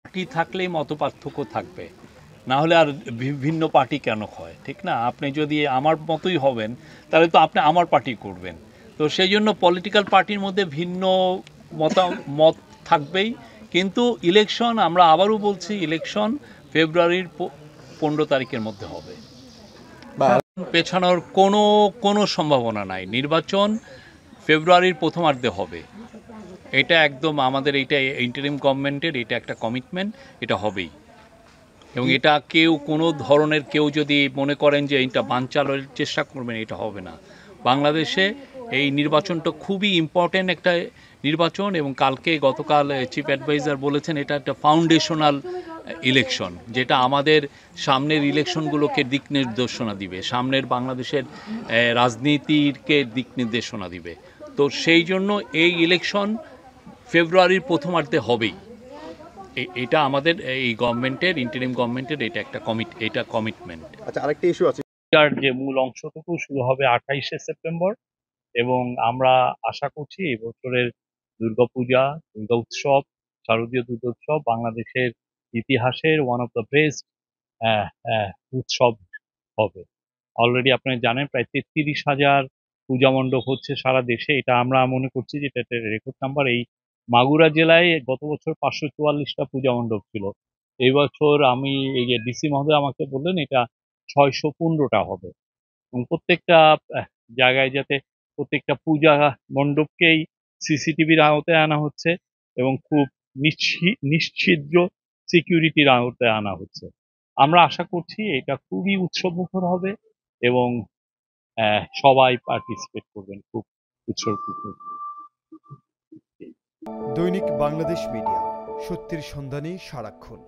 Party থাকলেই মতপার্থক্য থাকবে, না হলে আর ভিন্ন পার্টি কেন হয়, ঠিক না? আপনি যদি আমার মতোই হবেন তাহলে তো আপনি আমার পার্টি করবেন। তো সেই জন্য পলিটিক্যাল পার্টির মধ্যে ভিন্ন মত থাকবেই। কিন্তু ইলেকশন, আমরা আবারও বলছি, ইলেকশন ফেব্রুয়ারির 15 তারিখের মধ্যে হবে। পেছানোর কোনো সম্ভাবনা নাই। নির্বাচন ফেব্রুয়ারির প্রথমার্ধে হবে। এটা একদম আমাদের, এইটা ইন্টারিম গভর্নমেন্টের এটা একটা কমিটমেন্ট, এটা হবেই। এবং এটা কেউ কোনো ধরনের কেউ যদি মনে করেন যে এটা বানচালের চেষ্টা করবেন, এটা হবে না। বাংলাদেশে এই নির্বাচনটা খুবই ইম্পর্ট্যান্ট একটা নির্বাচন, এবং গতকাল চিফ অ্যাডভাইজার বলেছেন এটা একটা ফাউন্ডেশনাল ইলেকশন, যেটা আমাদের সামনের ইলেকশনগুলোকে দিক নির্দেশনা দিবে, সামনের বাংলাদেশের রাজনীতিকে দিক নির্দেশনা দিবে। তো সেই জন্য এই ইলেকশন ফেব্রুয়ারির প্রথমার্ধে হবেই। এটা আমাদের এই গভর্নমেন্টের, ইন্টারিম গভর্নমেন্টের এটা কমিটমেন্ট। আচ্ছা, আরেকটা ইস্যু আছে। যে মূল অংশটুকু শুরু হবে 28শে সেপ্টেম্বর, এবং আমরা আশা করছি এই বছরের দুর্গা উৎসব, শারদীয় দুর্গা উৎসব বাংলাদেশের ইতিহাসের ওয়ান অফ দ্য বেস্ট উৎসব হবে। অলরেডি আপনারা জানেন প্রায় 33,000 পূজা মণ্ডপ হচ্ছে সারা দেশে। এটা আমরা মনে করছি যে এটা একটা রেকর্ড নাম্বার। এই মাগুরা জেলায় গত বছর 544টা পূজা মণ্ডপ ছিল। এই বছর আমি এই যে ডিসি মহোদয় আমাকে বললেন এটা 615টা হবে, এবং প্রত্যেকটা জায়গায় যাতে প্রত্যেকটা পূজা মণ্ডপকেই সিসিটিভির আওতায় আনা হচ্ছে, এবং খুব নিশ্ছিদ্র সিকিউরিটির আওতায় আনা হচ্ছে। আমরা আশা করছি এটা খুবই উৎসবমুখর হবে, এবং সবাই পার্টিসিপেট করবেন খুব উৎসবমুখর। দৈনিক বাংলাদেশ মিডিয়া, সত্যের সন্ধানে সারাক্ষণ।